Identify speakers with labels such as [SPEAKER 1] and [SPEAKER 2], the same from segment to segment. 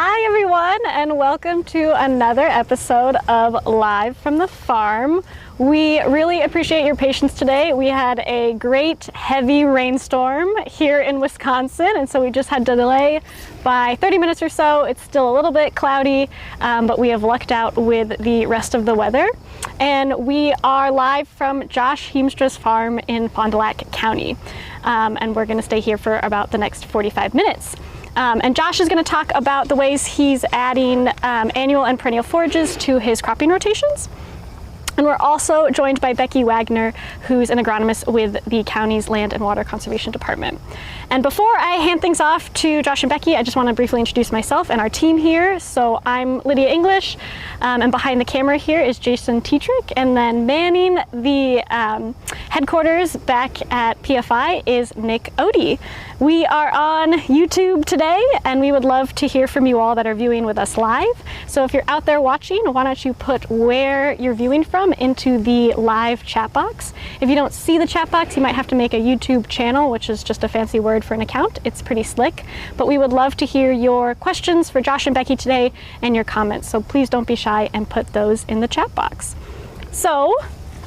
[SPEAKER 1] Hi everyone, and welcome to another episode of Live from the Farm. We really appreciate your patience today. We had a great heavy rainstorm here in Wisconsin, and so we just had to delay by 30 minutes or so. It's still a little bit cloudy, but we have lucked out with the rest of the weather. And we are live from Josh Hiemstra's farm in Fond du Lac County, and we're going to stay here for about the next 45 minutes. And Josh is going to talk about the ways he's adding annual and perennial forages to his cropping rotations. And we're also joined by Becky Wagner, who's an agronomist with the county's Land and Water Conservation Department. And before I hand things off to Josh and Becky, I just want to briefly introduce myself and our team here. So I'm Lydia English, and behind the camera here is Jason Tetrick, and then manning the headquarters back at PFI is Nick Odie. We are on YouTube today, and we would love to hear from you all that are viewing with us live. So if you're out there watching, why don't you put where you're viewing from into the live chat box. If you don't see the chat box, you might have to make a YouTube channel, which is just a fancy word for an account. It's pretty slick, but we would love to hear your questions for Josh and Becky today and your comments. So please don't be shy and put those in the chat box. So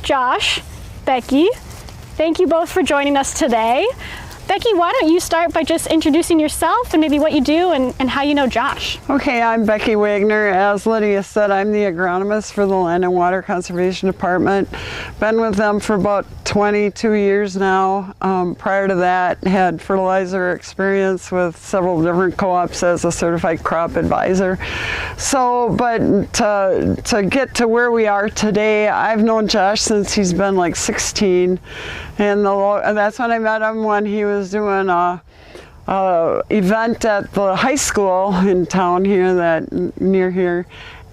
[SPEAKER 1] Josh, Becky, thank you both for joining us today. Becky, why don't you start by just introducing yourself and maybe what you do and how you know Josh?
[SPEAKER 2] Okay, I'm Becky Wagner. As Lydia said, I'm the agronomist for the Land and Water Conservation Department. Been with them for about 22 years now. Prior to that, had fertilizer experience with several different co-ops as a certified crop advisor. So, but to get to where we are today, I've known Josh since he's been like 16. And that's when I met him, when he was doing a event at the high school in town here, near here,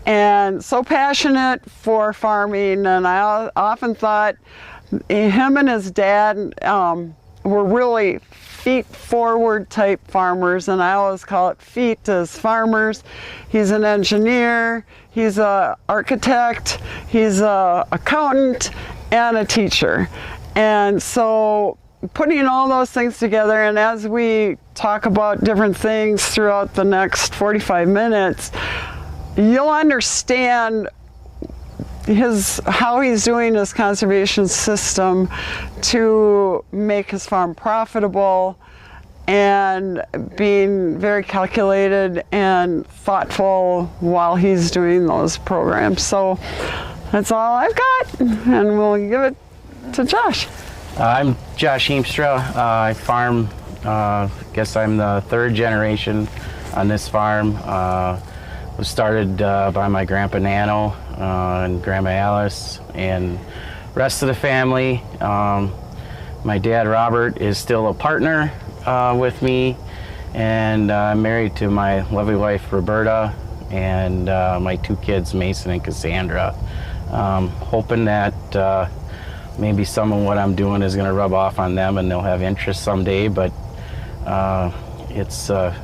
[SPEAKER 2] and so passionate for farming. And I often thought him and his dad were really feet forward type farmers, and I always call it feet as farmers. He's an engineer, he's an architect, he's an accountant, and a teacher. And so putting all those things together, and as we talk about different things throughout the next 45 minutes, you'll understand how he's doing his conservation system to make his farm profitable, and being very calculated and thoughtful while he's doing those programs. So that's all I've got, and we'll give it to Josh.
[SPEAKER 3] I'm Josh Hiemstra. I farm, I guess I'm the third generation on this farm. Was started by my grandpa Nano and grandma Alice and rest of the family. My dad Robert is still a partner with me, and I'm married to my lovely wife Roberta, and my two kids Mason and Cassandra. Hoping that maybe some of what I'm doing is going to rub off on them and they'll have interest someday, but it's an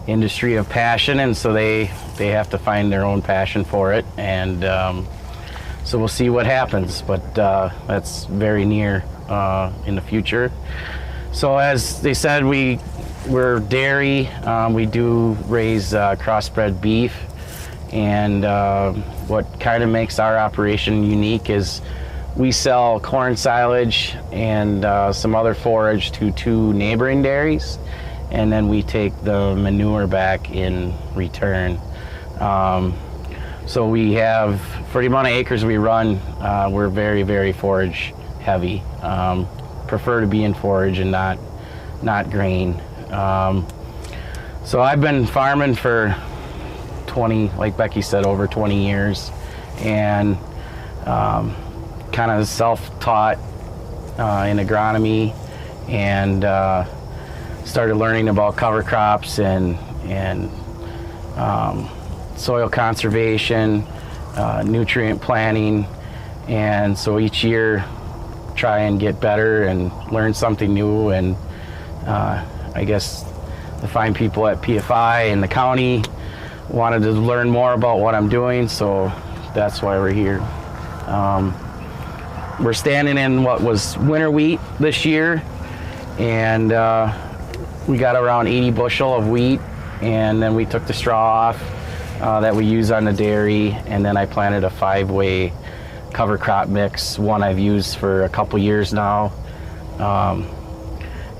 [SPEAKER 3] industry of passion, and so they have to find their own passion for it, and so we'll see what happens, but that's very near in the future. So as they said, we're dairy. We do raise crossbred beef, and what kind of makes our operation unique is we sell corn silage and some other forage to two neighboring dairies, and then we take the manure back in return. So we have, for the amount of acres we run, we're very, very forage heavy. Prefer to be in forage and not grain. So I've been farming for 20, like Becky said, over 20 years, and kind of self-taught in agronomy, and started learning about cover crops and soil conservation, nutrient planning, and so each year try and get better and learn something new. And I guess the fine people at PFI and the county wanted to learn more about what I'm doing, so that's why we're here. We're standing in what was winter wheat this year, and we got around 80 bushel of wheat and then we took the straw off that we use on the dairy, and then I planted a 5-way cover crop mix, one I've used for a couple years now.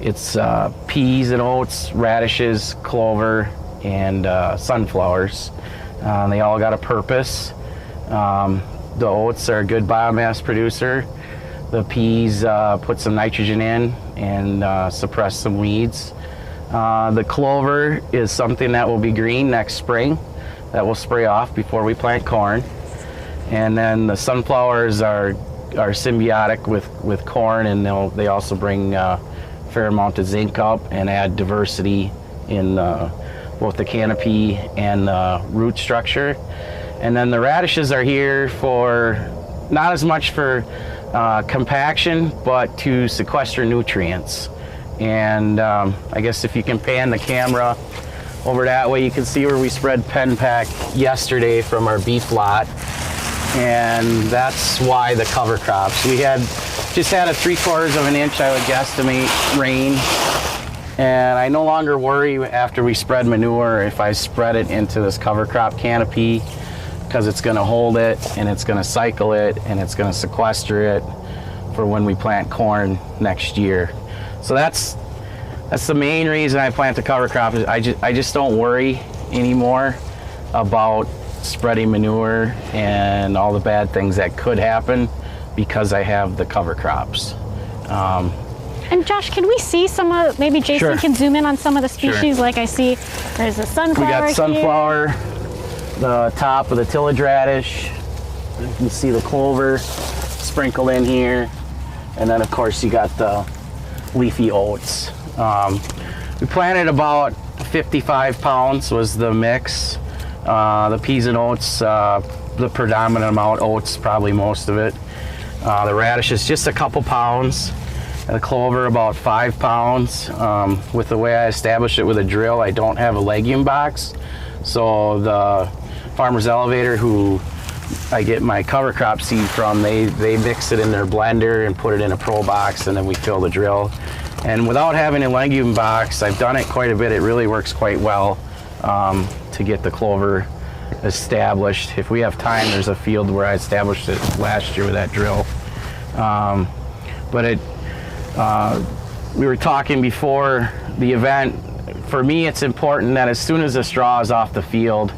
[SPEAKER 3] It's peas and oats, radishes, clover, and sunflowers. They all got a purpose. The oats are a good biomass producer. The peas put some nitrogen in and suppress some weeds. The clover is something that will be green next spring, that will spray off before we plant corn. And then the sunflowers are symbiotic with corn, and they also bring a fair amount of zinc up and add diversity in both the canopy and the root structure. And then the radishes are here for not as much for compaction, but to sequester nutrients. And I guess if you can pan the camera over that way, you can see where we spread pen pack yesterday from our beef lot. And that's why the cover crops. We just had a 3/4 of an inch, I would guesstimate, rain. And I no longer worry after we spread manure if I spread it into this cover crop canopy, because it's going to hold it and it's going to cycle it and it's going to sequester it for when we plant corn next year. So that's the main reason I plant the cover crop. Is I just don't worry anymore about spreading manure and all the bad things that could happen because I have the cover crops.
[SPEAKER 1] And Josh, can we see some of, maybe Jason
[SPEAKER 3] Sure.
[SPEAKER 1] can zoom in on some of the species?
[SPEAKER 3] Sure.
[SPEAKER 1] Like I see there's a sunflower
[SPEAKER 3] We got sunflower,
[SPEAKER 1] here.
[SPEAKER 3] the top of the tillage radish. You can see the clover sprinkled in here. And then of course you got the leafy oats. We planted about 55 pounds was the mix. The peas and oats, the predominant amount, oats probably most of it. The radishes just a couple pounds. The clover about 5 pounds. With the way I established it with a drill, I don't have a legume box. So the farmer's elevator, who I get my cover crop seed from, they mix it in their blender and put it in a pro box, and then we fill the drill. And without having a legume box, I've done it quite a bit. It really works quite well to get the clover established. If we have time, there's a field where I established it last year with that drill. But we were talking before the event. For me, it's important that as soon as the straw is off the field,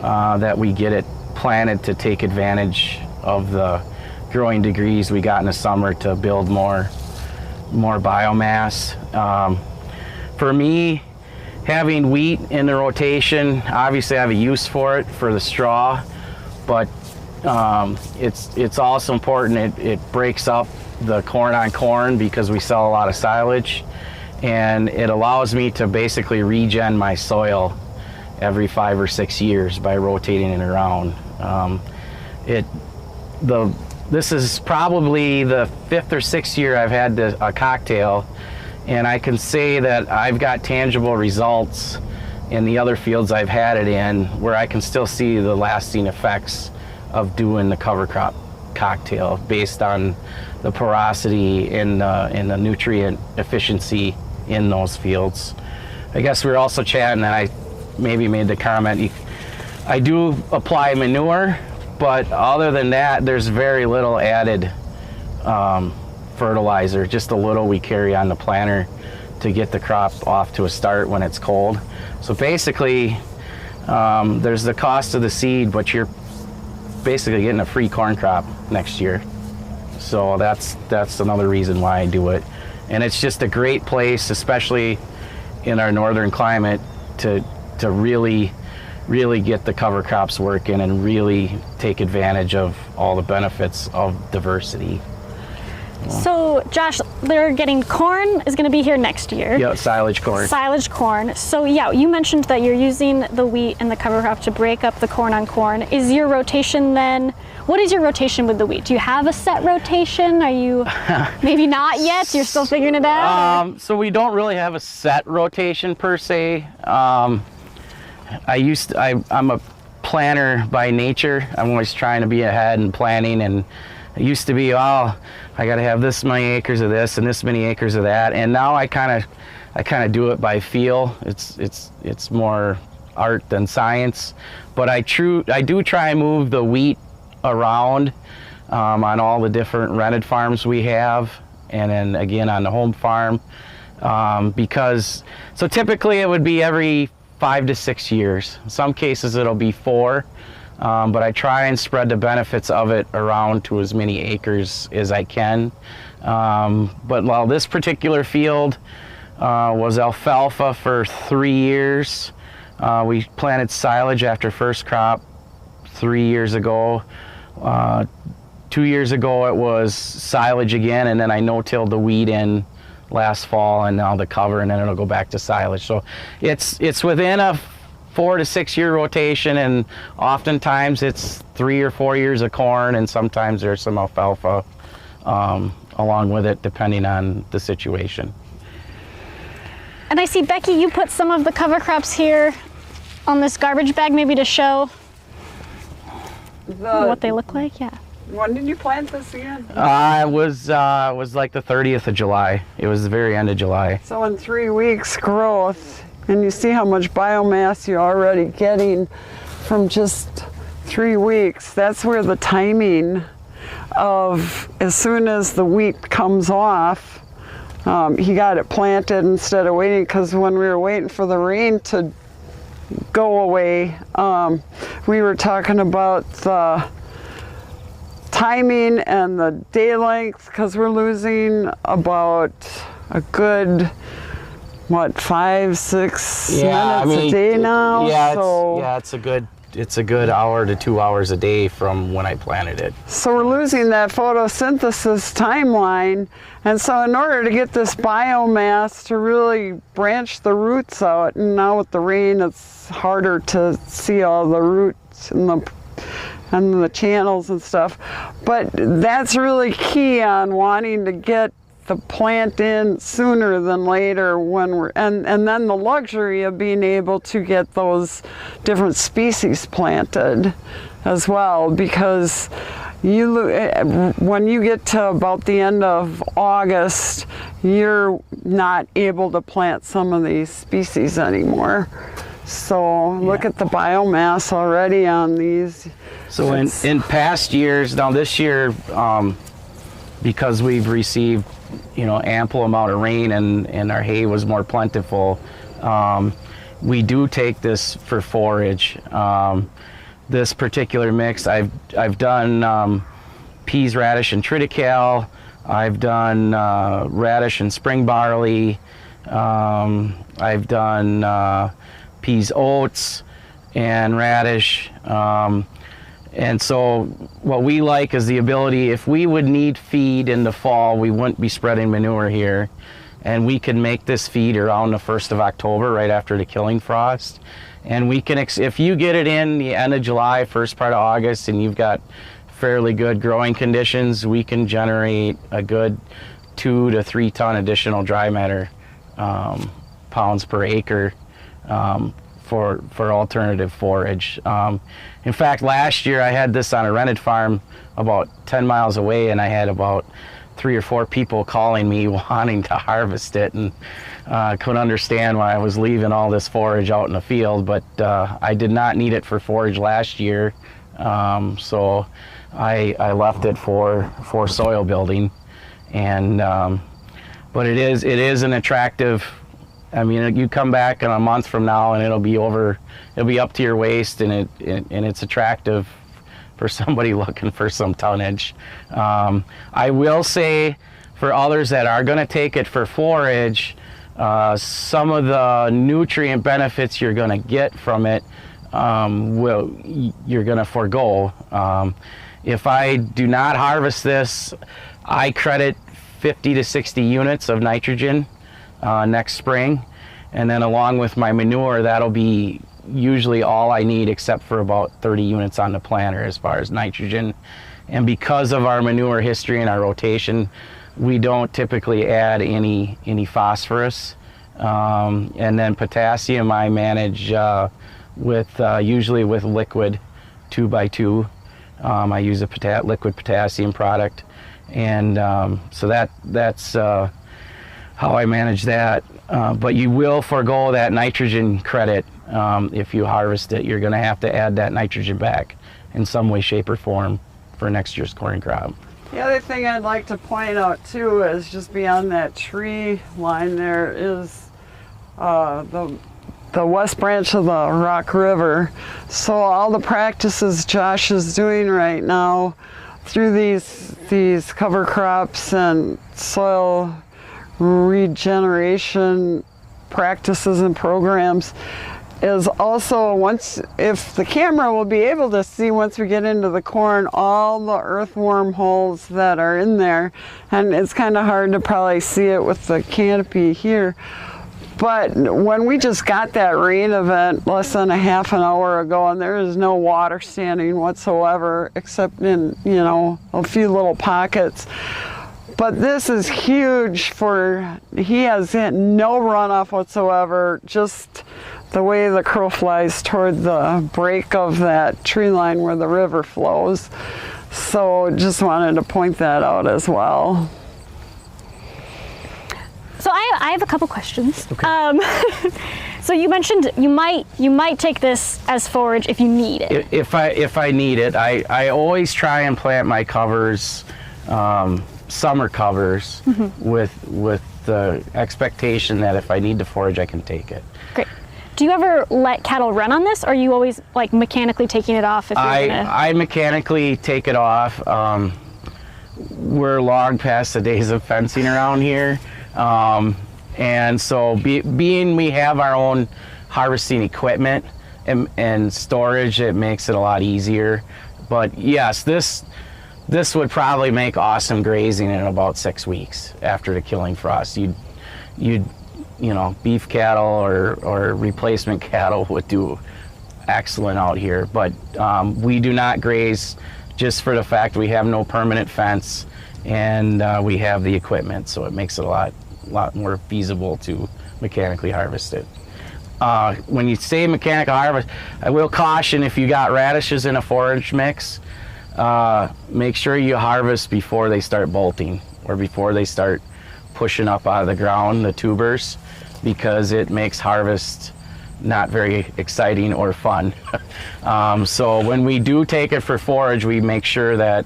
[SPEAKER 3] that we get it planted to take advantage of the growing degrees we got in the summer to build more biomass. For me, having wheat in the rotation, obviously I have a use for it for the straw, but it's also important. It breaks up the corn on corn because we sell a lot of silage, and it allows me to basically regen my soil every 5 or 6 years by rotating it around. This is probably the 5th or 6th year I've had a cocktail, and I can say that I've got tangible results in the other fields I've had it in, where I can still see the lasting effects of doing the cover crop cocktail based on the porosity and the nutrient efficiency in those fields. I guess we were also chatting, and I maybe made the comment, I do apply manure, but other than that, there's very little added fertilizer, just a little we carry on the planter to get the crop off to a start when it's cold. So basically, there's the cost of the seed, but you're basically getting a free corn crop next year. So that's another reason why I do it. And it's just a great place, especially in our northern climate, to really get the cover crops working and really take advantage of all the benefits of diversity.
[SPEAKER 1] So Josh, they're getting corn is going to be here next year.
[SPEAKER 3] Yeah, silage corn.
[SPEAKER 1] Silage corn. So yeah, you mentioned that you're using the wheat and the cover crop to break up the corn on corn. Is your rotation then, what is your rotation with the wheat? Do you have a set rotation? Are you maybe not yet? You're still figuring it out?
[SPEAKER 3] So we don't really have a set rotation per se. I'm a planner by nature. I'm always trying to be ahead and planning and It used to be, oh, I got to have this many acres of this and this many acres of that, and now I kind of do it by feel. It's more art than science, but I do try and move the wheat around on all the different rented farms we have, and then again on the home farm, because so typically it would be every 5 to 6 years. In some cases it'll be 4, but I try and spread the benefits of it around to as many acres as I can. But while this particular field was alfalfa for 3 years, we planted silage after first crop 3 years ago. 2 years ago it was silage again, and then I no-tilled the wheat in last fall, and now the cover, and then it'll go back to silage. So it's within a 4 to 6 year rotation, and oftentimes it's 3 or 4 years of corn, and sometimes there's some alfalfa along with it, depending on the situation.
[SPEAKER 1] And I see, Becky, you put some of the cover crops here on this garbage bag, maybe to show what they look like. Yeah.
[SPEAKER 2] When did you plant this again?
[SPEAKER 3] It was like the 30th of July. It was the very end of July.
[SPEAKER 2] So in 3 weeks growth, and you see how much biomass you're already getting from just 3 weeks. That's where the timing of, as soon as the wheat comes off, he got it planted instead of waiting, because when we were waiting for the rain to go away, we were talking about the timing and the day length, because we're losing about a good 5-6 minutes a day now.
[SPEAKER 3] Yeah, it's a good hour to 2 hours a day from when I planted it.
[SPEAKER 2] So we're losing that photosynthesis timeline, and so in order to get this biomass to really branch the roots out, and now with the rain it's harder to see all the roots and the channels and stuff, but that's really key on wanting to get the plant in sooner than later, when and then the luxury of being able to get those different species planted as well, because when you get to about the end of August, you're not able to plant some of these species anymore. So look at the biomass already on these.
[SPEAKER 3] So in past years, now this year, because we've received ample amount of rain, and our hay was more plentiful, we do take this for forage. This particular mix, I've done peas, radish, and triticale. I've done radish and spring barley. I've done peas, oats, and radish. And so what we like is the ability, if we would need feed in the fall, we wouldn't be spreading manure here. And we can make this feed around the 1st of October, right after the killing frost. And we can, if you get it in the end of July, first part of August, and you've got fairly good growing conditions, we can generate a good 2 to 3 ton additional dry matter pounds per acre for alternative forage. In fact, last year I had this on a rented farm about 10 miles away, and I had about 3 or 4 people calling me wanting to harvest it, and couldn't understand why I was leaving all this forage out in the field, but I did not need it for forage last year, so I left it for soil building. And but it is an attractive, I mean, you come back in a month from now and it'll be up to your waist, and it's attractive for somebody looking for some tonnage. I will say, for others that are going to take it for forage, some of the nutrient benefits you're going to get from it you're going to forego. If I do not harvest this, I credit 50 to 60 units of nitrogen next spring, and then along with my manure, that'll be usually all I need, except for about 30 units on the planter as far as nitrogen. And because of our manure history and our rotation, we don't typically add any phosphorus. And then potassium I manage usually with liquid 2x2. I use a liquid potassium product, and so that's how I manage that. But you will forego that nitrogen credit if you harvest it. You're going to have to add that nitrogen back in some way, shape, or form for next year's corn crop.
[SPEAKER 2] The other thing I'd like to point out too is just beyond that tree line there is the west branch of the Rock River. So all the practices Josh is doing right now through these cover crops and soil regeneration practices and programs is also, if the camera will be able to see once we get into the corn, all the earthworm holes that are in there, and it's kind of hard to probably see it with the canopy here. But when we just got that rain event less than a half an hour ago, and there is no water standing whatsoever except in, you know, a few little pockets. But this is huge he has no runoff whatsoever, just the way the crow flies toward the break of that tree line where the river flows. So just wanted to point that out as well.
[SPEAKER 1] So I have a couple questions.
[SPEAKER 3] Okay.
[SPEAKER 1] So you mentioned you might take this as forage if you need it.
[SPEAKER 3] If I need it, I always try and plant my covers, summer covers, with the expectation that if I need to forage, I can take it.
[SPEAKER 1] Great. Do you ever let cattle run on this, or are you always like mechanically taking it off? If you're
[SPEAKER 3] I mechanically take it off. We're long past the days of fencing around here. And so being we have our own harvesting equipment and storage, it makes it a lot easier. But yes, this would probably make awesome grazing in about 6 weeks after the killing frost. You know, beef cattle or replacement cattle would do excellent out here. But we do not graze just for the fact we have no permanent fence, and we have the equipment, so it makes it a lot more feasible to mechanically harvest it. When you say mechanical harvest, I will caution, if you got radishes in a forage mix, make sure you harvest before they start bolting or before they start pushing up out of the ground, the tubers, because it makes harvest not very exciting or fun. So when we do take it for forage, we make sure that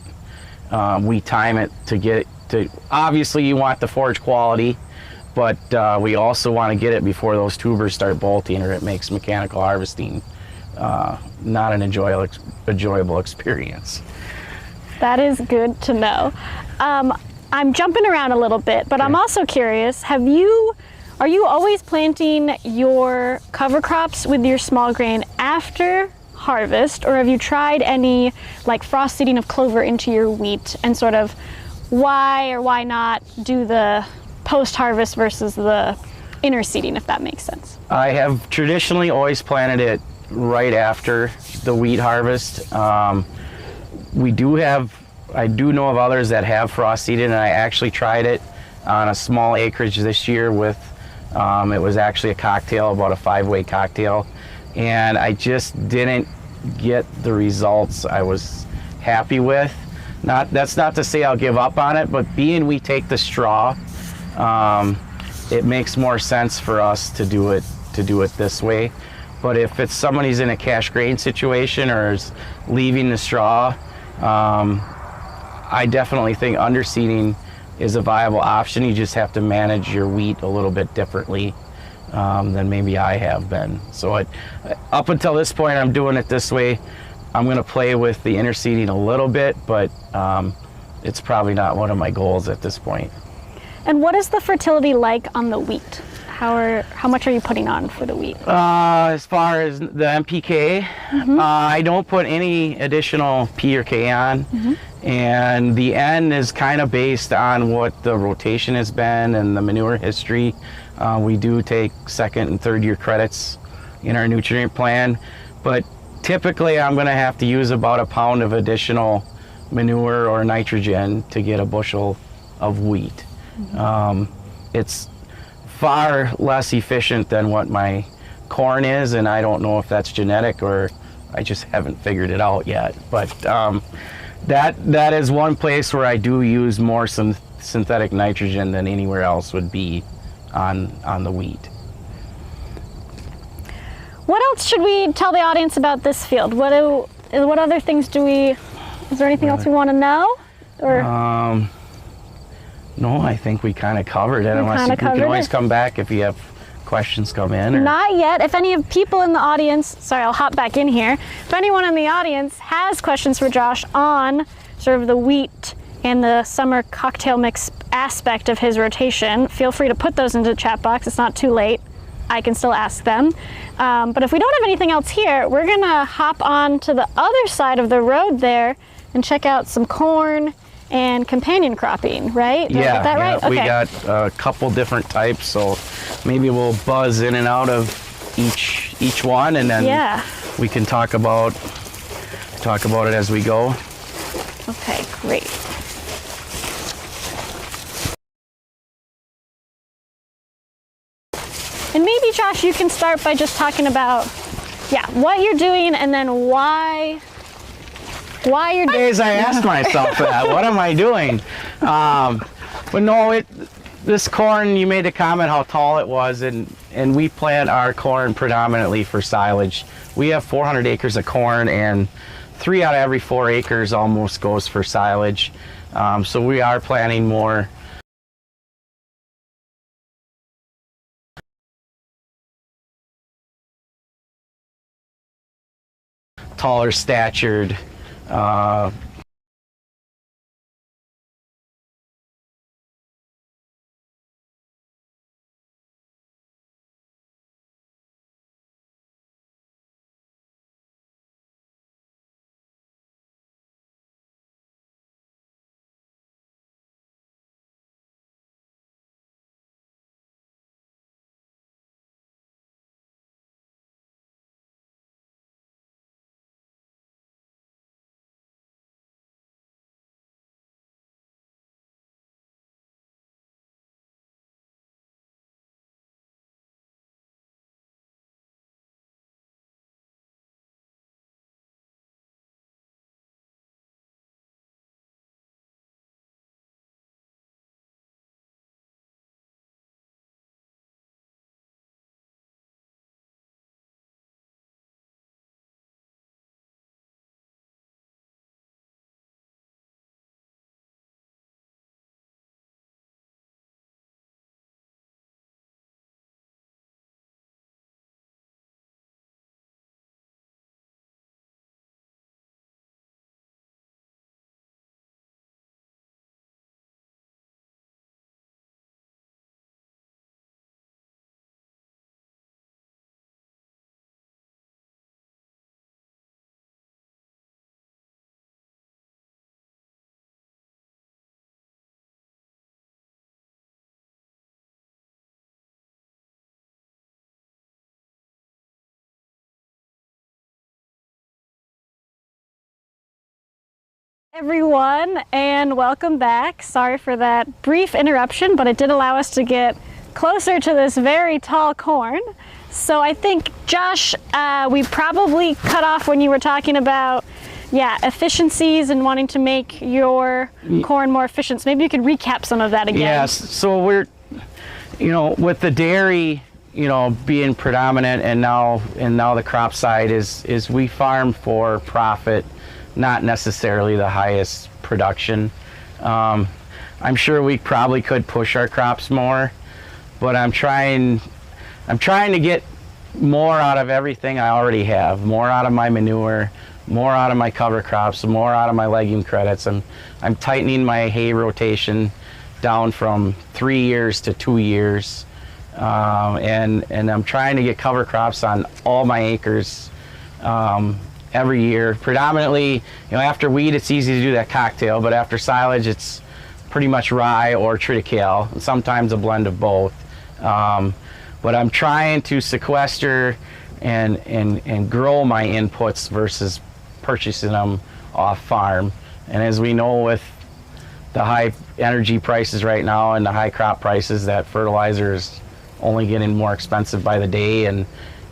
[SPEAKER 3] we time it to obviously you want the forage quality, but we also want to get it before those tubers start bolting, or it makes mechanical harvesting not an enjoyable experience.
[SPEAKER 1] That is good to know. I'm jumping around a little bit, but I'm also curious, are you always planting your cover crops with your small grain after harvest, or have you tried any like frost seeding of clover into your wheat, and sort of why or why not do the post-harvest versus the interseeding, if that makes sense? I
[SPEAKER 3] have traditionally always planted it right after the wheat harvest. I do know of others that have frost seeded, and I actually tried it on a small acreage this year with, it was actually a cocktail, about a 5-way cocktail, and I just didn't get the results I was happy with. That's not to say I'll give up on it, but being we take the straw, it makes more sense for us to do it this way. But if it's somebody's in a cash grain situation or is leaving the straw, I definitely think underseeding is a viable option. You just have to manage your wheat a little bit differently than maybe I have been. So up until this point, I'm doing it this way. I'm going to play with the interseeding a little bit, but it's probably not one of my goals at this point.
[SPEAKER 1] And what is the fertility like on the wheat? How much are you putting on for the wheat?
[SPEAKER 3] As far as the NPK, I don't put any additional P or K on, and the N is kind of based on what the rotation has been and the manure history. We do take second and third year credits in our nutrient plan, but typically I'm going to have to use about a pound of additional manure or nitrogen to get a bushel of wheat. It's far less efficient than what my corn is, and I don't know if that's genetic or I just haven't figured it out yet. But that is one place where I do use more synthetic nitrogen than anywhere else would be on the wheat.
[SPEAKER 1] What else should we tell the audience about this field? What other things is there anything else we want to know? Or
[SPEAKER 3] no, I think we kind of covered it. Unless you can always come back if you have questions come in. Or...
[SPEAKER 1] Not yet. If any of people in the audience, sorry, I'll hop back in here. If anyone in the audience has questions for Josh on sort of the wheat and the summer cocktail mix aspect of his rotation, feel free to put those into the chat box. It's not too late. I can still ask them. But if we don't have anything else here, we're gonna hop on to the other side of the road there and check out some corn and companion cropping, right? Did I get that right? Okay.
[SPEAKER 3] We got a couple different types, so maybe we'll buzz in and out of each one, and then we can talk about it as we go.
[SPEAKER 1] Okay, great. And maybe, Josh, you can start by just talking about, what you're doing and then why you're doing.
[SPEAKER 3] Days I asked myself that. What am I doing? But no, this corn, you made a comment how tall it was, and we plant our corn predominantly for silage. We have 400 acres of corn, and 3 out of every 4 acres almost goes for silage. So we are planting more taller statured
[SPEAKER 1] everyone, and welcome back. Sorry for that brief interruption, but it did allow us to get closer to this very tall corn. So I think, Josh, we probably cut off when you were talking about efficiencies and wanting to make your corn more efficient. So maybe you could recap some of that again.
[SPEAKER 3] Yes, so we're, with the dairy, being predominant, and now the crop side is we farm for profit, not necessarily the highest production. I'm sure we probably could push our crops more, but I'm trying to get more out of everything I already have, more out of my manure, more out of my cover crops, more out of my legume credits. I'm tightening my hay rotation down from 3 years to 2 years, and I'm trying to get cover crops on all my acres every year. Predominantly, after wheat it's easy to do that cocktail, but after silage it's pretty much rye or triticale, and sometimes a blend of both. But I'm trying to sequester and grow my inputs versus purchasing them off farm. And as we know, with the high energy prices right now and the high crop prices, that fertilizer is only getting more expensive by the day,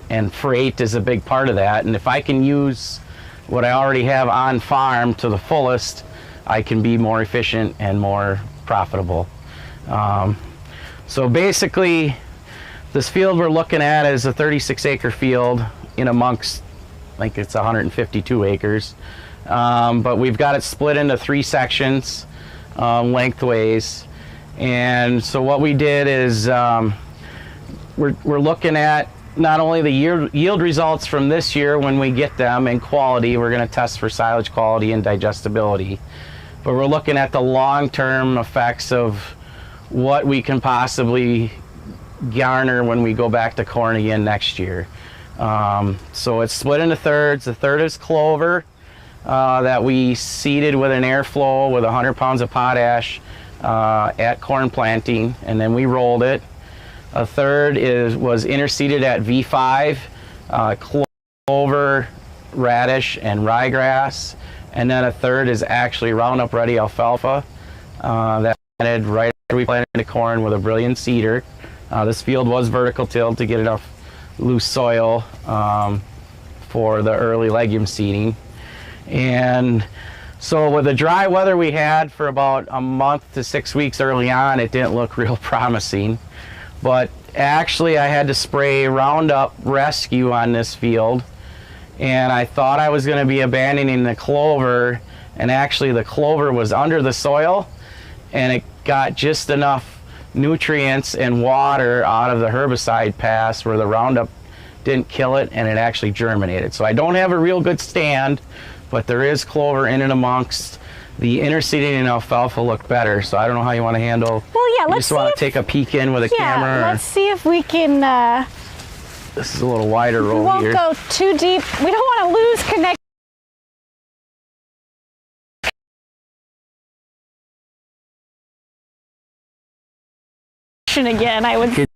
[SPEAKER 3] and freight is a big part of that. And if I can use what I already have on farm to the fullest, I can be more efficient and more profitable. So basically, this field we're looking at is a 36-acre field in amongst, I think it's 152 acres. But we've got it split into 3 sections lengthways. And so what we did is we're looking at not only the yield results from this year when we get them in quality, we're going to test for silage quality and digestibility, but we're looking at the long-term effects of what we can possibly garner when we go back to corn again next year. So it's split into thirds. A third is clover that we seeded with an airflow with 100 pounds of potash at corn planting, and then we rolled it. A third was interseeded at V5, clover, radish, and ryegrass. And then a third is actually Roundup Ready alfalfa that planted right after we planted the corn with a brilliant seeder. This field was vertical tilled to get enough loose soil for the early legume seeding. And so with the dry weather we had for about a month to 6 weeks early on, it didn't look real promising. But actually I had to spray Roundup Rescue on this field, and I thought I was going to be abandoning the clover, and actually the clover was under the soil and it got just enough nutrients and water out of the herbicide pass where the Roundup didn't kill it, and it actually germinated. So I don't have a real good stand, but there is clover in and amongst. The interseeding and alfalfa look better, so I don't know how you want to handle.
[SPEAKER 1] Well, yeah, let's
[SPEAKER 3] just want to take a peek in with a camera.
[SPEAKER 1] Yeah, let's see if we can.
[SPEAKER 3] This is a little wider road here.
[SPEAKER 1] We won't go too deep. We don't want to lose connection again. I would.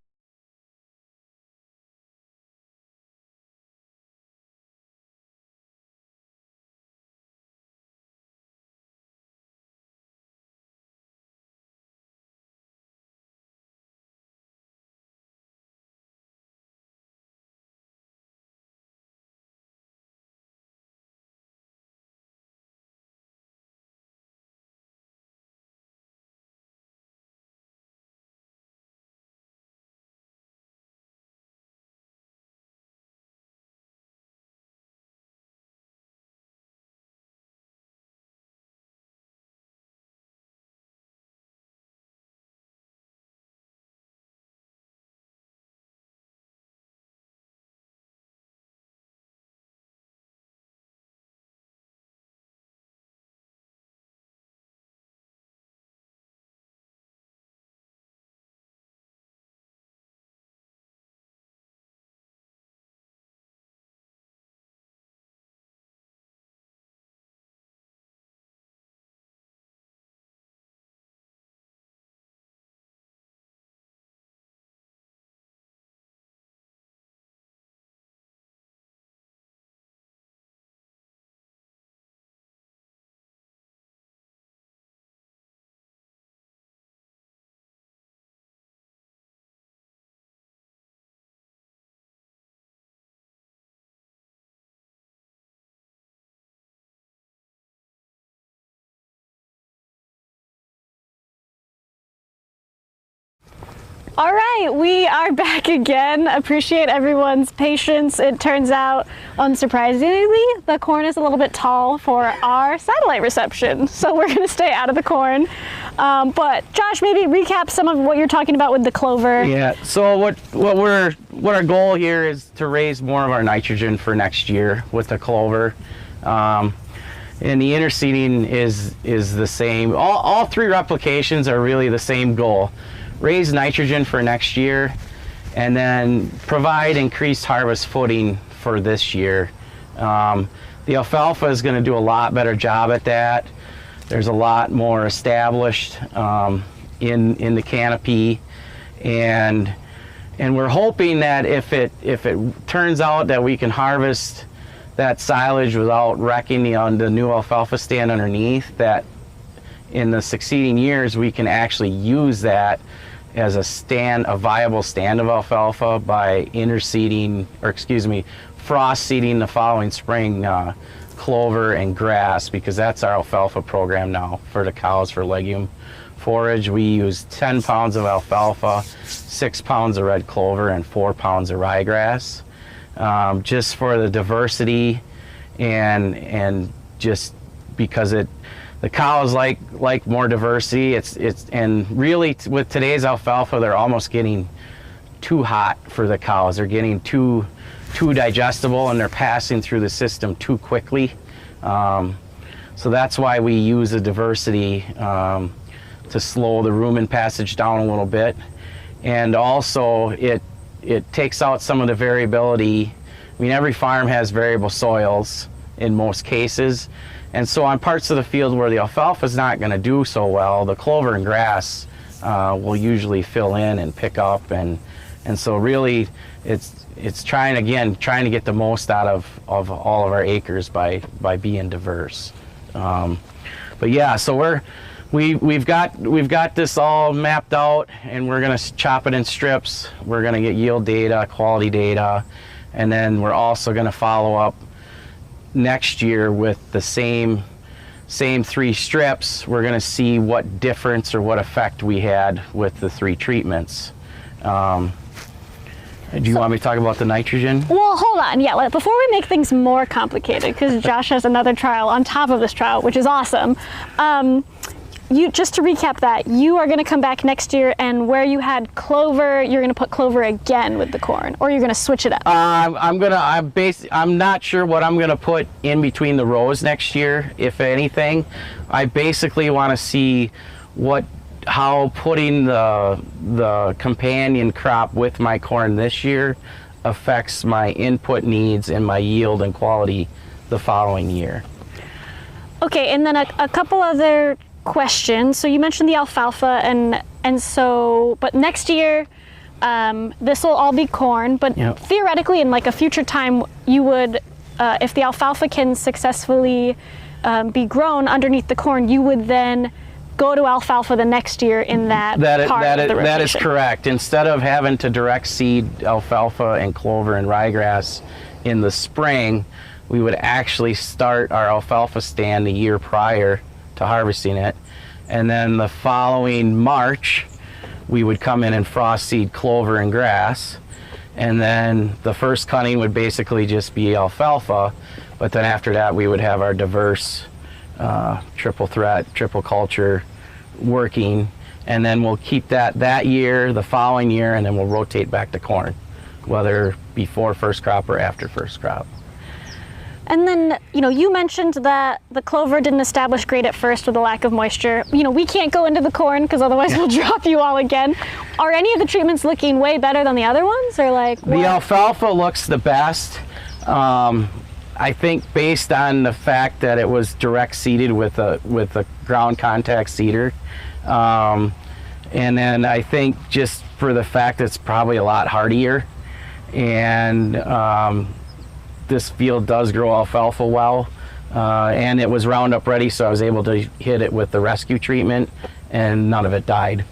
[SPEAKER 1] All right, we are back again. Appreciate everyone's patience. It turns out, unsurprisingly, the corn is a little bit tall for our satellite reception, so we're going to stay out of the corn. But Josh, maybe recap some of what you're talking about with the clover.
[SPEAKER 3] Yeah. So what our goal here is to raise more of our nitrogen for next year with the clover. And the interseeding is the same. All 3 replications are really the same goal. Raise nitrogen for next year, and then provide increased harvest footing for this year. The alfalfa is going to do a lot better job at that. There's a lot more established in the canopy, and we're hoping that if it turns out that we can harvest that silage without wrecking the new alfalfa stand underneath, that in the succeeding years we can actually use that as a viable stand of alfalfa by frost seeding the following spring clover, and grass, because that's our alfalfa program now for the cows for legume forage. We use 10 pounds of alfalfa, 6 pounds of red clover, and 4 pounds of ryegrass, just for the diversity and just because the cows like more diversity. And really with today's alfalfa, they're almost getting too hot for the cows. They're getting too digestible, and they're passing through the system too quickly. So that's why we use the diversity to slow the rumen passage down a little bit. And also it takes out some of the variability. I mean, every farm has variable soils in most cases. And so on parts of the field where the alfalfa is not going to do so well, the clover and grass will usually fill in and pick up. And so really it's trying to get the most out of all of our acres by being diverse. But yeah, so we've got this all mapped out, and we're going to chop it in strips. We're going to get yield data, quality data, and then we're also going to follow up next year with the same 3 strips. We're going to see what difference or what effect we had with the 3 treatments. Do you want me to talk about the nitrogen?
[SPEAKER 1] Well, hold on. Yeah, before we make things more complicated, because Josh has another trial on top of this trial, which is awesome. Just to recap that, you are going to come back next year, and where you had clover, you're going to put clover again with the corn, or you're going to switch it up.
[SPEAKER 3] I'm not sure what I'm going to put in between the rows next year, if anything. I basically want to see how putting the companion crop with my corn this year affects my input needs and my yield and quality the following year.
[SPEAKER 1] Okay, and then a couple other questions. So you mentioned the alfalfa, but next year this will all be corn, but
[SPEAKER 3] Yep.
[SPEAKER 1] Theoretically in like a future time you would, if the alfalfa can successfully be grown underneath the corn, you would then go to alfalfa the next year in that part of the rotation.
[SPEAKER 3] That is correct. Instead of having to direct seed alfalfa and clover and ryegrass in the spring, we would actually start our alfalfa stand the year prior to harvesting it, and then the following March we would come in and frost seed clover and grass, and then the first cutting would basically just be alfalfa, but then after that we would have our diverse triple threat, triple culture working, and then we'll keep that year, the following year, and then we'll rotate back to corn, whether before first crop or after first crop.
[SPEAKER 1] And then, you mentioned that the clover didn't establish great at first with the lack of moisture. We can't go into the corn because otherwise we'll drop you all again. Are any of the treatments looking way better than the other ones, or like what?
[SPEAKER 3] The alfalfa looks the best. I think based on the fact that it was direct seeded with a ground contact seeder. And then I think just for the fact that it's probably a lot hardier, and this field does grow alfalfa well, and it was Roundup ready, so I was able to hit it with the rescue treatment, and none of it died.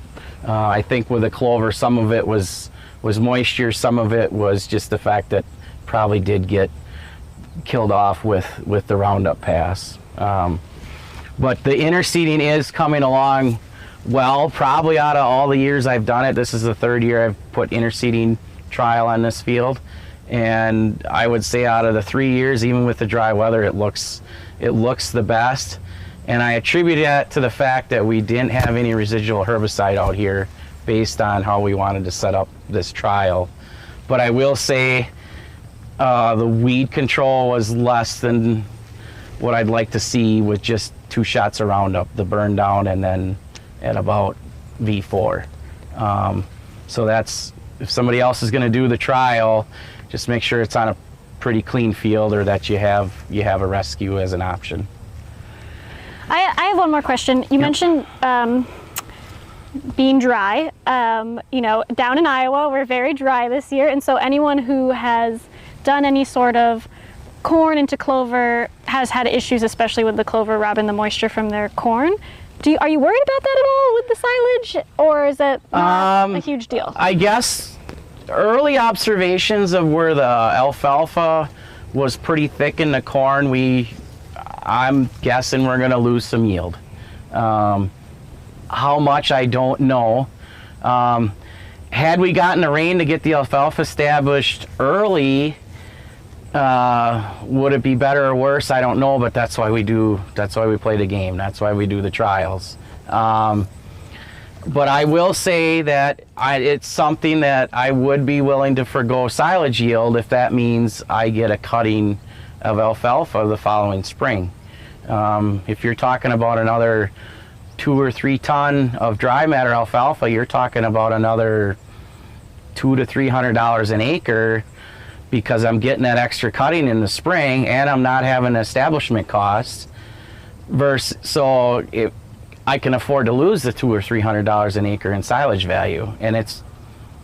[SPEAKER 3] I think with the clover, some of it was moisture, some of it was just the fact that probably did get killed off with the Roundup pass. But the interseeding is coming along well. Probably out of all the years I've done it, this is the 3rd year I've put interseeding trial on this field. And I would say out of the 3 years, even with the dry weather, it looks the best. And I attribute that to the fact that we didn't have any residual herbicide out here based on how we wanted to set up this trial. But I will say the weed control was less than what I'd like to see with just 2 shots of Roundup, the burn down, and then at about V4. So that's, if somebody else is going to do the trial, just make sure it's on a pretty clean field, or that you have a rescue as an option.
[SPEAKER 1] I have one more question. You mentioned being dry. Down in Iowa, we're very dry this year, and so anyone who has done any sort of corn into clover has had issues, especially with the clover robbing the moisture from their corn. Are you worried about that at all with the silage, or is it not a huge deal?
[SPEAKER 3] I guess early observations of where the alfalfa was pretty thick in the corn, we I'm guessing we're going to lose some yield. How much, I don't know. Had we gotten the rain to get the alfalfa established early, would it be better or worse? I don't know, but that's why we play the game. That's why we do the trials. But I will say that it's something that I would be willing to forgo silage yield if that means I get a cutting of alfalfa the following spring. If you're talking about another 2 or 3 ton of dry matter alfalfa, you're talking about another $200 to $300 an acre, because I'm getting that extra cutting in the spring and I'm not having establishment costs. So I can afford to lose the $200 or $300 an acre in silage value, and it's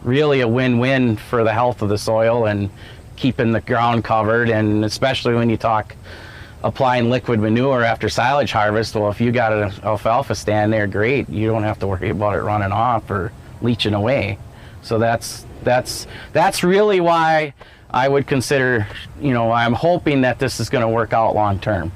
[SPEAKER 3] really a win-win for the health of the soil and keeping the ground covered. And especially when you talk applying liquid manure after silage harvest, well, if you got an alfalfa stand there, great, you don't have to worry about it running off or leaching away. So that's really why I would consider, I'm hoping that this is going to work out long term.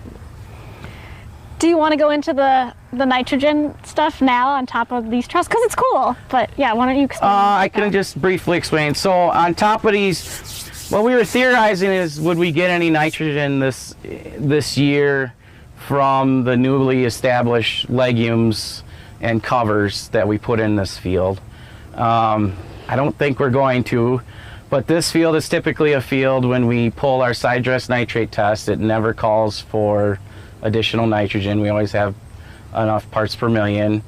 [SPEAKER 1] Do you want to go into the nitrogen stuff now on top of these trials? Because it's cool, but yeah, why don't you explain?
[SPEAKER 3] I can just briefly explain. So on top of these, what we were theorizing is, would we get any nitrogen this year from the newly established legumes and covers that we put in this field? I don't think we're going to, but this field is typically a field when we pull our side dress nitrate test, it never calls for additional nitrogen. We always have enough parts per million.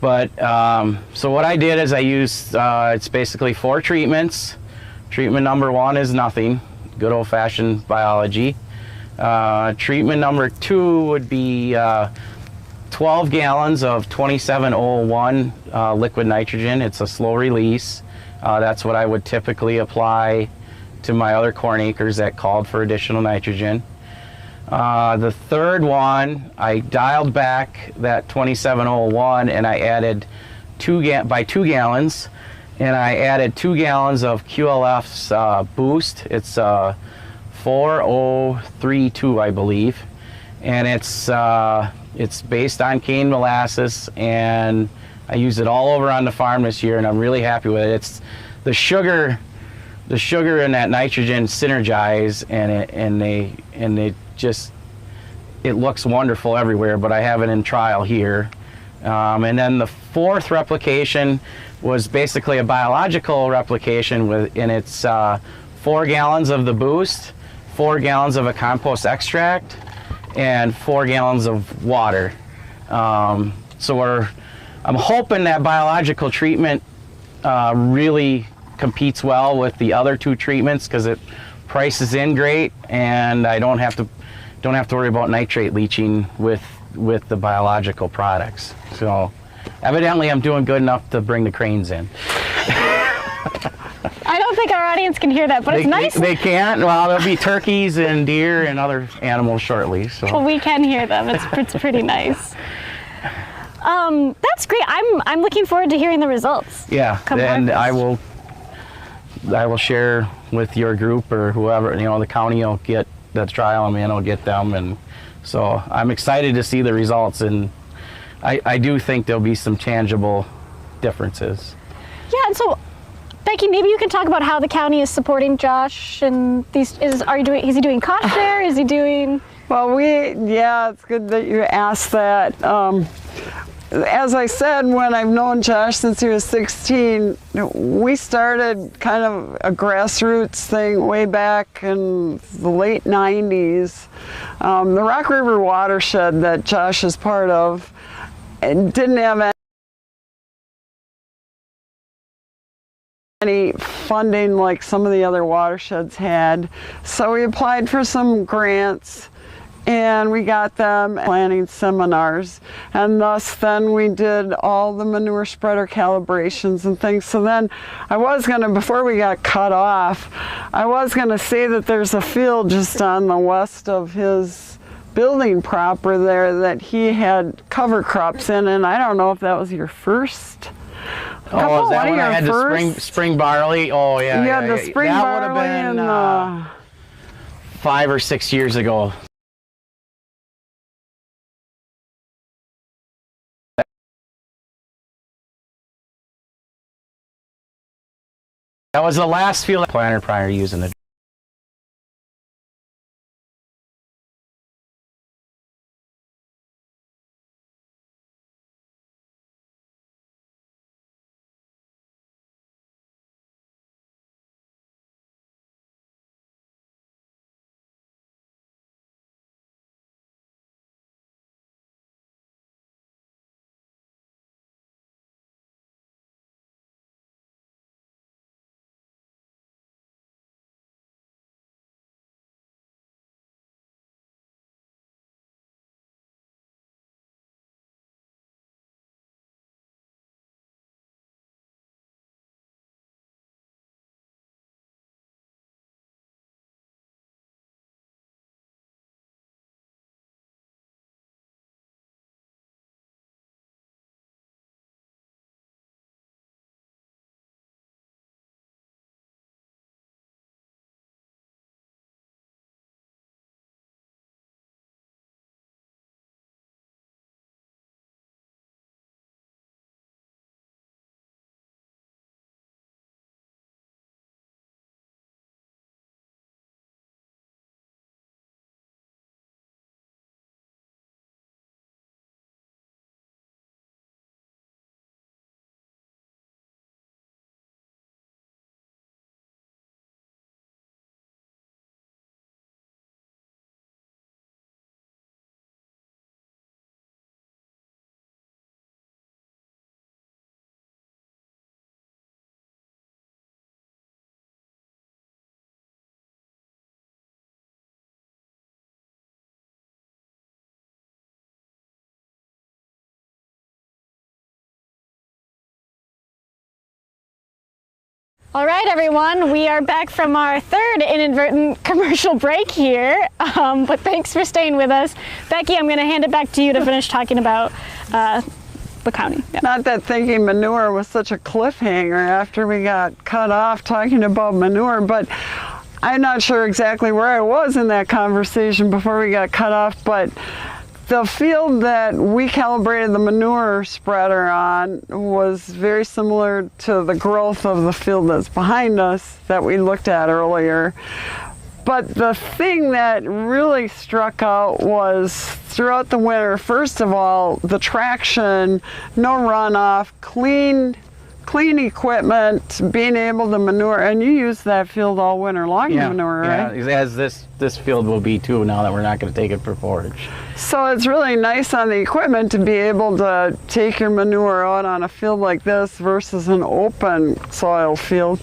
[SPEAKER 3] But so what I did is I used, it's basically 4 treatments. Treatment number 1 is nothing, good old-fashioned biology. Treatment number 2 would be 12 gallons of 2701 liquid nitrogen. It's a slow release. That's what I would typically apply to my other corn acres that called for additional nitrogen. The third one, I dialed back that 2701 and I added 2 gallons, and I added 2 gallons of QLF's Boost. It's 4032, I believe, and it's based on cane molasses, and I use it all over on the farm this year, and I'm really happy with it. It's the sugar and that nitrogen synergize, and it looks wonderful everywhere. But I have it in trial here, and then the 4th replication was basically a biological replication and it's 4 gallons of the Boost, 4 gallons of a compost extract, and 4 gallons of water. So I'm hoping that biological treatment really competes well with the other 2 treatments, because it prices in great, and I don't have to worry about nitrate leaching with the biological products. So evidently I'm doing good enough to bring the cranes in.
[SPEAKER 1] I don't think our audience can hear that, but it's nice.
[SPEAKER 3] They can't? Well, there'll be turkeys and deer and other animals shortly. So.
[SPEAKER 1] Well, we can hear them. It's pretty nice. That's great. I'm looking forward to hearing the results.
[SPEAKER 3] Yeah, and I will share with your group or whoever, the county will get that trial, and I'll get them, and so I'm excited to see the results, and I do think there'll be some tangible differences.
[SPEAKER 1] Yeah, and so Becky, maybe you can talk about how the county is supporting Josh and these. Is he doing cost share? Is he doing?
[SPEAKER 2] Well, it's good that you asked that. As I said, when I've known Josh since he was 16, we started kind of a grassroots thing way back in the late 90s. The Rock River watershed that Josh is part of didn't have any funding like some of the other watersheds had. So we applied for some grants, and we got them planning seminars, and thus then we did all the manure spreader calibrations and things. So then I was gonna, before we got cut off, I was gonna say that there's a field just on the west of his building proper there that he had cover crops in, and I don't know if that was your first.
[SPEAKER 3] Oh, is that when I had the spring barley? Oh yeah.
[SPEAKER 2] You had the spring barley,
[SPEAKER 3] that would have been 5 or 6 years ago. That was the last field planter prior to using it.
[SPEAKER 1] All right, everyone, we are back from our third inadvertent commercial break here, but thanks for staying with us. Becky, I'm going to hand it back to you to finish talking about the county. Yeah.
[SPEAKER 2] Not that thinking manure was such a cliffhanger after we got cut off talking about manure, but I'm not sure exactly where I was in that conversation before we got cut off, but the field that we calibrated the manure spreader on was very similar to the growth of the field that's behind us that we looked at earlier. But the thing that really struck out was throughout the winter, first of all, the traction, no runoff, clean equipment, being able to manure, and you use that field all winter long,
[SPEAKER 3] Yeah,
[SPEAKER 2] manure, right?
[SPEAKER 3] yeah, as this field will be too now that we're not going to take it for forage.
[SPEAKER 2] So it's really nice on the equipment to be able to take your manure out on a field like this versus an open soil field.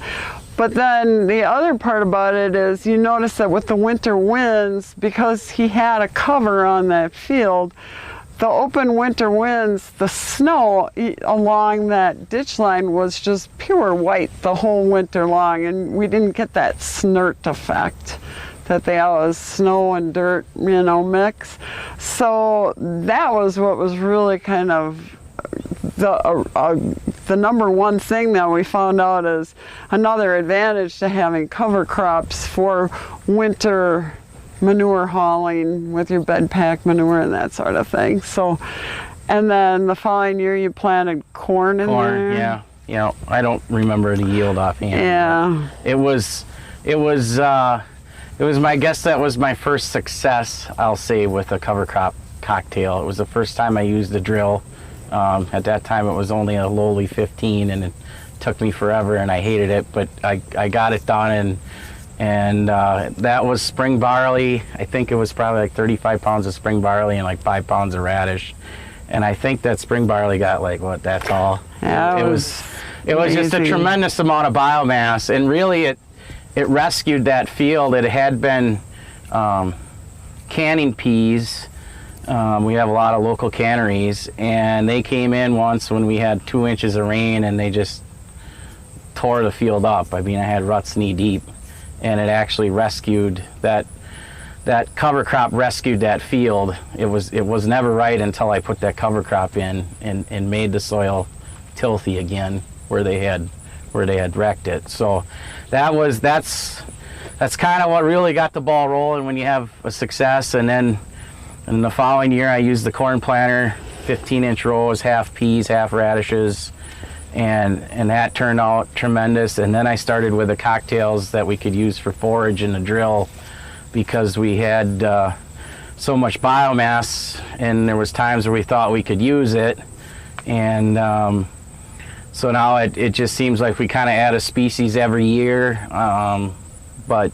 [SPEAKER 2] But then the other part about it is you notice that with the winter winds, because he had a cover on that field, the open winter winds, the snow along that ditch line was just pure white the whole winter long, and we didn't get that snert effect that they always snow and dirt, mix. So that was what was really kind of the number one thing that we found out is another advantage to having cover crops for winter manure hauling with your bed pack manure and that sort of thing. So, and then the following year you planted corn in there.
[SPEAKER 3] Yeah. I don't remember the yield offhand.
[SPEAKER 2] Yeah.
[SPEAKER 3] It was my guess that was my first success, I'll say, with a cover crop cocktail. It was the first time I used the drill. At that time it was only a lowly 15 and it took me forever and I hated it, but I got it done, and that was spring barley. I think it was probably like 35 pounds of spring barley and like 5 pounds of radish. And I think that spring barley got like, what, that's all?
[SPEAKER 2] Yeah,
[SPEAKER 3] it was just a tremendous amount of biomass, and really it rescued that field. It had been canning peas. We have a lot of local canneries, and they came in once when we had 2 inches of rain and they just tore the field up. I mean, I had ruts knee deep, and it actually rescued that cover crop rescued that field. It was never right until I put that cover crop in and made the soil tilthy again where they had wrecked it. So that's kind of what really got the ball rolling when you have a success. And then in the following year I used the corn planter, 15-inch rows, half peas, half radishes, and that turned out tremendous. And then I started with the cocktails that we could use for forage in the drill, because we had so much biomass, and there was times where we thought we could use it. And so now it just seems like we kind of add a species every year, but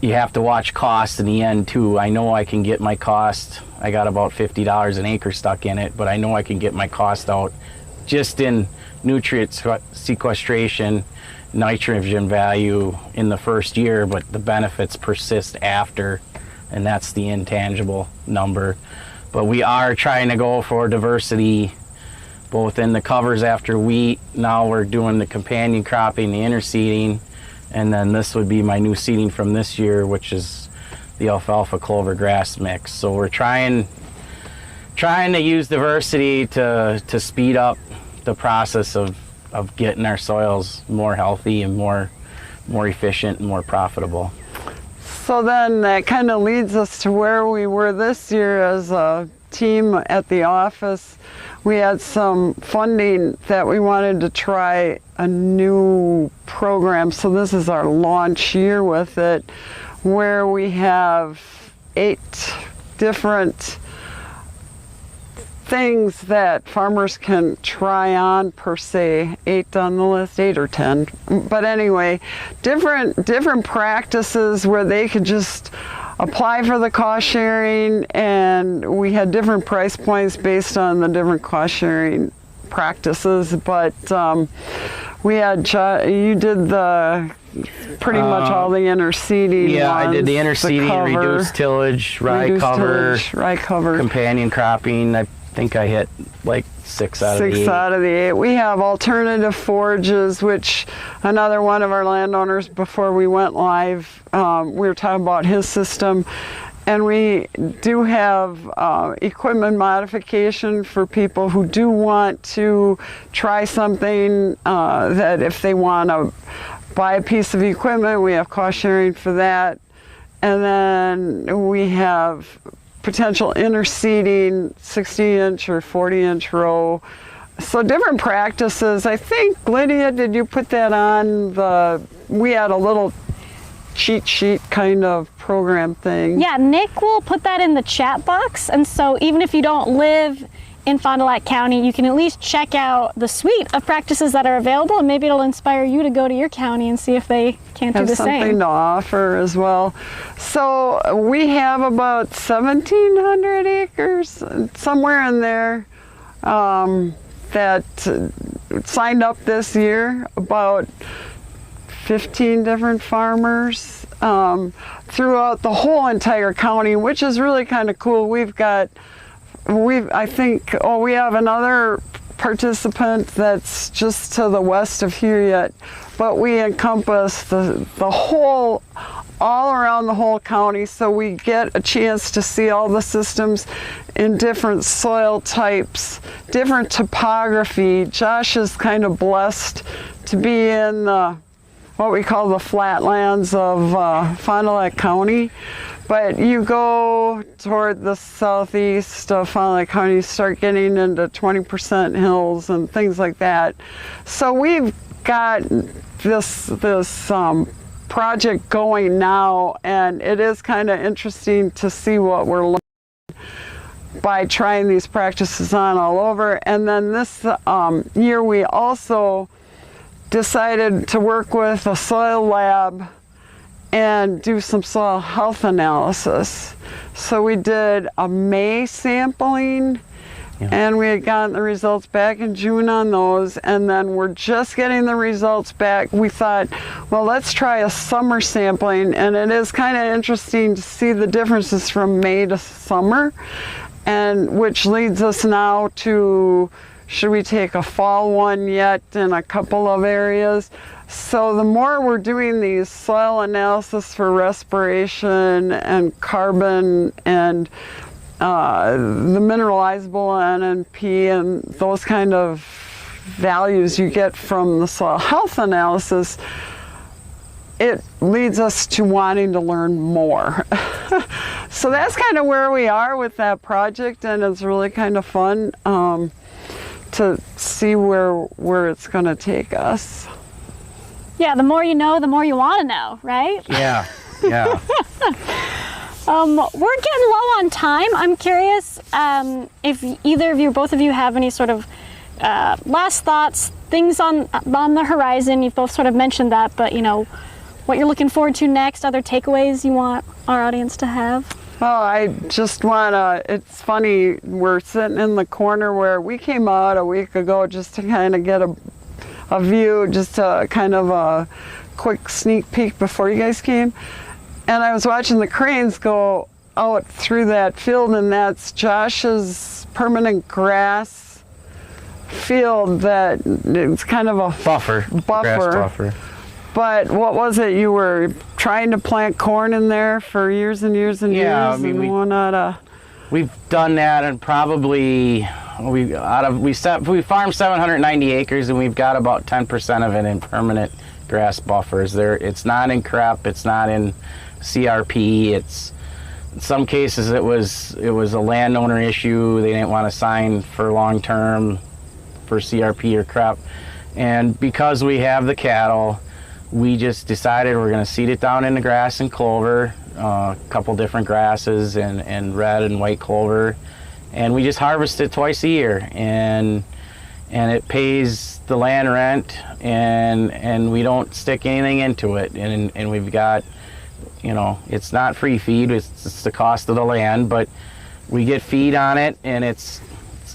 [SPEAKER 3] you have to watch cost in the end too. I know I can get my cost, I got about $50 an acre stuck in it, but I know I can get my cost out just in nutrient sequestration, nitrogen value in the first year, but the benefits persist after, and that's the intangible number. But we are trying to go for diversity both in the covers after wheat. Now we're doing the companion cropping, the interseeding, and then this would be my new seeding from this year, which is the alfalfa clover grass mix. So we're trying to use diversity to speed up the process of getting our soils more healthy and more efficient and more profitable.
[SPEAKER 2] So then that kind of leads us to where we were this year as a team at the office. We had some funding that we wanted to try a new program. So this is our launch year with it, where we have 8 different things that farmers can try on per se. 8 on the list, 8 or 10. But anyway, different practices where they could just apply for the cost sharing, and we had different price points based on the different cost sharing practices. But we had, you did pretty much all the interseeding.
[SPEAKER 3] Yeah,
[SPEAKER 2] ones,
[SPEAKER 3] I did the interseeding, reduced tillage, rye cover, companion cropping. I think I hit like 6 out of the 8.
[SPEAKER 2] 6 out of the 8. We have alternative forages, which another one of our landowners before we went live, we were talking about his system. And we do have equipment modification for people who do want to try something, that if they want to buy a piece of equipment, we have cost sharing for that. And then we have potential interseeding, 60-inch or 40-inch row. So different practices. I think, Lydia, did you put that on we had a little cheat sheet kind of program thing.
[SPEAKER 1] Yeah, Nick will put that in the chat box, and so even if you don't live in Fond du Lac County, you can at least check out the suite of practices that are available, and maybe it'll inspire you to go to your county and see if they can't do the same.
[SPEAKER 2] Have something to offer as well. So we have about 1,700 acres, somewhere in there, that signed up this year. About 15 different farmers throughout the whole entire county, which is really kind of cool. We have another participant that's just to the west of here yet, but we encompass the whole, all around the whole county, so we get a chance to see all the systems in different soil types, different topography. Josh is kind of blessed to be in what we call the flatlands of Fond du Lac County. But you go toward the southeast of Fond du Lac County, you start getting into 20% hills and things like that. So we've got this project going now, and it is kind of interesting to see what we're learning by trying these practices on all over. And then this year we also decided to work with a soil lab and do some soil health analysis. So we did a May sampling, and we had gotten the results back in June on those, and then we're just getting the results back. We thought, well, let's try a summer sampling, and it is kind of interesting to see the differences from May to summer, and which leads us now to, should we take a fall one yet in a couple of areas? So the more we're doing these soil analysis for respiration and carbon and the mineralizable NNP and those kind of values you get from the soil health analysis, it leads us to wanting to learn more. So that's kind of where we are with that project, and it's really kind of fun. to see where it's going to take us.
[SPEAKER 1] Yeah, the more you know, the more you want to know, right?
[SPEAKER 3] Yeah, yeah.
[SPEAKER 1] We're getting low on time. I'm curious if either of you, both of you, have any sort of last thoughts, things on the horizon. You've both sort of mentioned that, but you know, what you're looking forward to next, other takeaways you want our audience to have?
[SPEAKER 2] Oh, I just want to, it's funny, we're sitting in the corner where we came out a week ago just to kind of get a view, just a kind of a quick sneak peek before you guys came. And I was watching the cranes go out through that field, and that's Josh's permanent grass field that it's kind of a
[SPEAKER 3] Buffer. Grass buffer.
[SPEAKER 2] But what was it? You were trying to plant corn in there for years and years and years.
[SPEAKER 3] I mean, we've done that, and probably we farm 790 acres, and we've got about 10% of it in permanent grass buffers. It's not in CREP. It's not in CRP. It's in some cases it was a landowner issue. They didn't want to sign for long term for CRP or CREP, and because we have the cattle, we just decided we're going to seed it down into grass and clover, a couple different grasses and red and white clover, and we just harvest it twice a year, and it pays the land rent, and we don't stick anything into it, and we've got, you know, it's not free feed, it's the cost of the land, but we get feed on it, and it's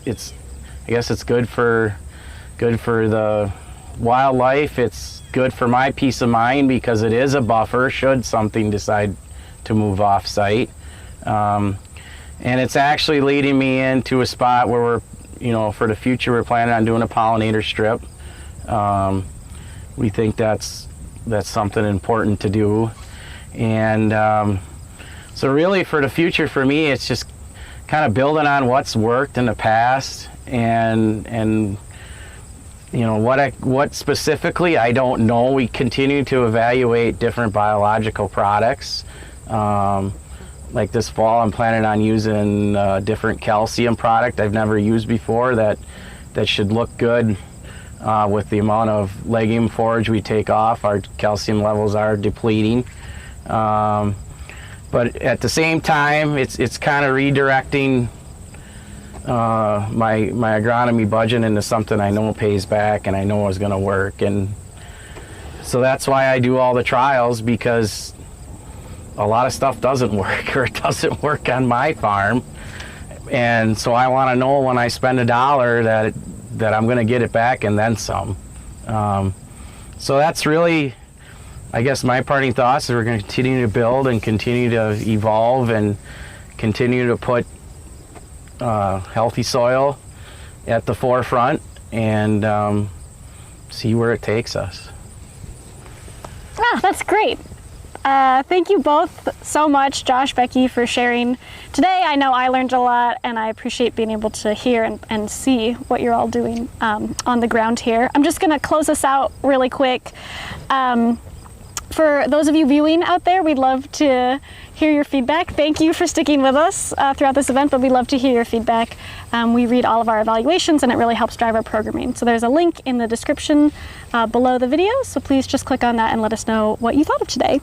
[SPEAKER 3] I guess it's good for the wildlife. It's good for my peace of mind because it is a buffer should something decide to move off site, and it's actually leading me into a spot where we're, you know, for the future we're planning on doing a pollinator strip. We think that's something important to do, and so really for the future for me it's just kind of building on what's worked in the past, and you know, what specifically, I don't know. We continue to evaluate different biological products. Like this fall, I'm planning on using a different calcium product I've never used before that should look good with the amount of legume forage we take off. Our calcium levels are depleting. But at the same time, it's kind of redirecting my agronomy budget into something I know pays back and I know is going to work, and so that's why I do all the trials, because a lot of stuff doesn't work, or it doesn't work on my farm, and so I want to know when I spend $1 that I'm going to get it back and then some. So that's really, I guess, my parting thoughts is we're going to continue to build and continue to evolve and continue to put healthy soil at the forefront, and see where it takes us.
[SPEAKER 1] That's great. Thank you both so much, Josh, Becky, for sharing today. I know I learned a lot, and I appreciate being able to hear and see what you're all doing on the ground here. I'm just going to close this out really quick. For those of you viewing out there, we'd love to hear your feedback. Thank you for sticking with us throughout this event, but we'd love to hear your feedback. We read all of our evaluations, and it really helps drive our programming. So there's a link in the description below the video, so please just click on that and let us know what you thought of today.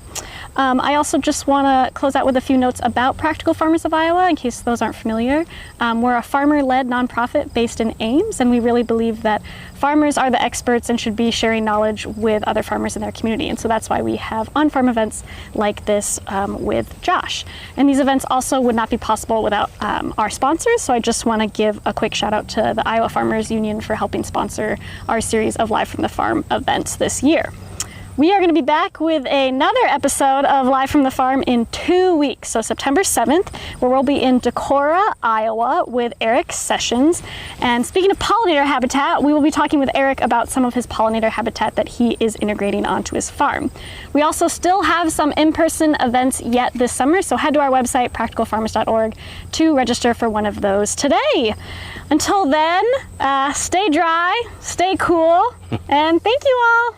[SPEAKER 1] I also just want to close out with a few notes about Practical Farmers of Iowa, in case those aren't familiar. We're a farmer-led nonprofit based in Ames, and we really believe that farmers are the experts and should be sharing knowledge with other farmers in their community, and so that's why we have on-farm events like this with Josh. And these events also would not be possible without our sponsors, so I just want to give a quick shout out to the Iowa Farmers Union for helping sponsor our series of Live from the Farm events this year. We are going to be back with another episode of Live from the Farm in 2 weeks, so September 7th, where we'll be in Decorah, Iowa with Eric Sessions. And speaking of pollinator habitat, we will be talking with Eric about some of his pollinator habitat that he is integrating onto his farm. We also still have some in-person events yet this summer, so head to our website, practicalfarmers.org, to register for one of those today. Until then, stay dry, stay cool, and thank you all.